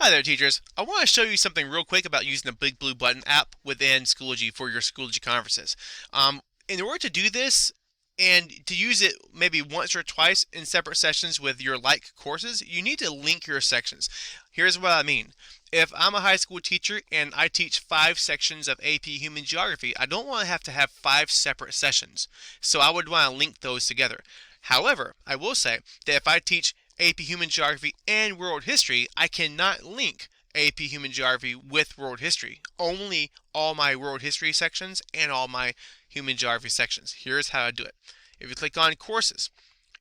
Hi there, teachers. I want to show you something real quick about using the Big Blue Button app within Schoology for your Schoology conferences. In order to do this and to use it maybe once or twice in separate sessions with your like courses, you need to link your sections. Here's what I mean. If I'm a high school teacher and I teach 5 sections of AP Human Geography, I don't want to have 5 separate sessions. So I would want to link those together. However, I will say that if I teach AP Human Geography and World History, I cannot link AP Human Geography with World History. Only all my World History sections and all my Human Geography sections. Here's how I do it. If you click on Courses,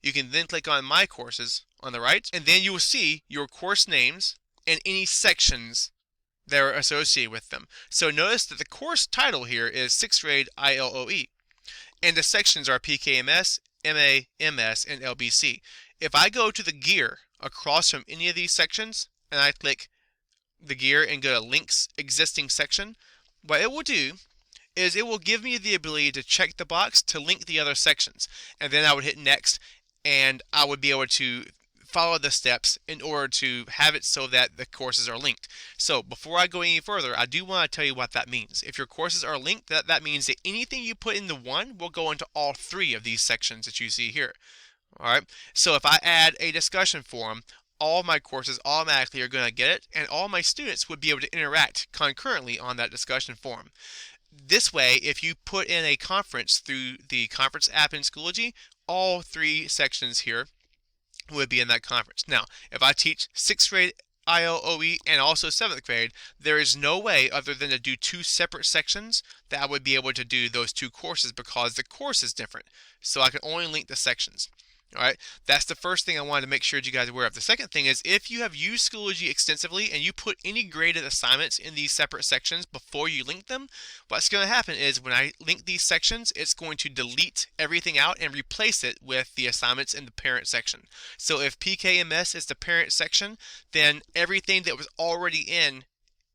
you can then click on My Courses on the right, and then you will see your course names and any sections that are associated with them. So notice that the course title here is 6th grade ILOE, and the sections are PKMS, MA, MS, and LBC. If I go to the gear across from any of these sections and I click the gear and go to Links Existing Section, what it will do is it will give me the ability to check the box to link the other sections. And then I would hit Next and I would be able to follow the steps in order to have it so that the courses are linked. So before I go any further, I do want to tell you what that means. If your courses are linked, that means that anything you put into one will go into all 3 of these sections that you see here. Alright, so if I add a discussion forum, all my courses automatically are going to get it, and all my students would be able to interact concurrently on that discussion forum. This way, if you put in a conference through the conference app in Schoology, all 3 sections here would be in that conference. Now, if I teach 6th grade ILOE and also 7th grade, there is no way other than to do 2 separate sections that I would be able to do those 2 courses because the course is different. So I can only link the sections. Alright, that's the first thing I wanted to make sure that you guys are aware of. The second thing is if you have used Schoology extensively and you put any graded assignments in these separate sections before you link them, what's going to happen is when I link these sections, it's going to delete everything out and replace it with the assignments in the parent section. So if PKMS is the parent section, then everything that was already in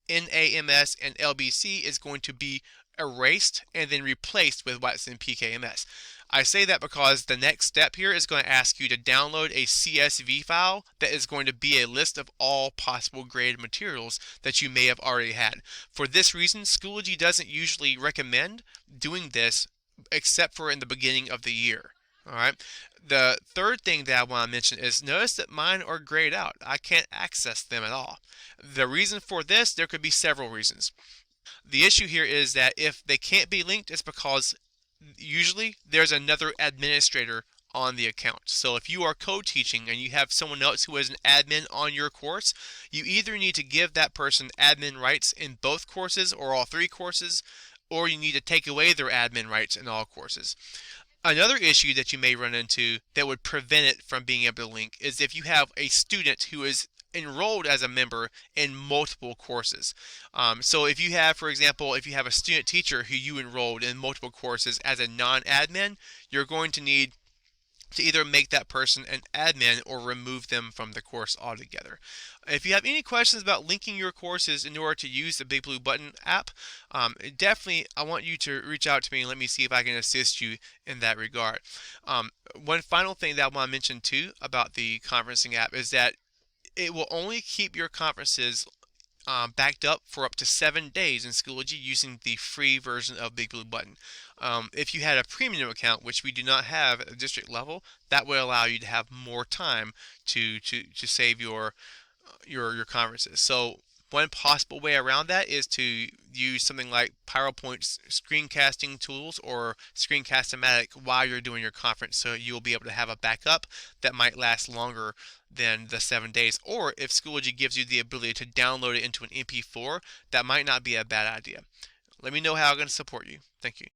NAMS and LBC is going to be erased and then replaced with what's in PKMS. I say that because the next step here is going to ask you to download a CSV file that is going to be a list of all possible graded materials that you may have already had. For this reason, Schoology doesn't usually recommend doing this except for in the beginning of the year. Alright, the third thing that I want to mention is notice that mine are grayed out. I can't access them at all. The reason for this, there could be several reasons. The issue here is that if they can't be linked, it's because usually there's another administrator on the account. So if you are co-teaching and you have someone else who is an admin on your course, you either need to give that person admin rights in both courses or all 3 courses, or you need to take away their admin rights in all courses. Another issue that you may run into that would prevent it from being able to link is if you have a student who is enrolled as a member in multiple courses. So if you have, for example, if you have a student teacher who you enrolled in multiple courses as a non-admin, you're going to need to either make that person an admin or remove them from the course altogether. If you have any questions about linking your courses in order to use the Big Blue Button app, definitely I want you to reach out to me and let me see if I can assist you in that regard. One final thing that I want to mention too about the conferencing app is that it will only keep your conferences backed up for up to 7 days in Schoology using the free version of Big Blue Button. If you had a premium account, which we do not have at the district level, that would allow you to have more time to save your conferences. So one possible way around that is to use something like PowerPoint screencasting tools or Screencast-O-Matic while you're doing your conference, so you'll be able to have a backup that might last longer than the 7 days. Or if Schoology gives you the ability to download it into an MP4, that might not be a bad idea. Let me know how I can support you. Thank you.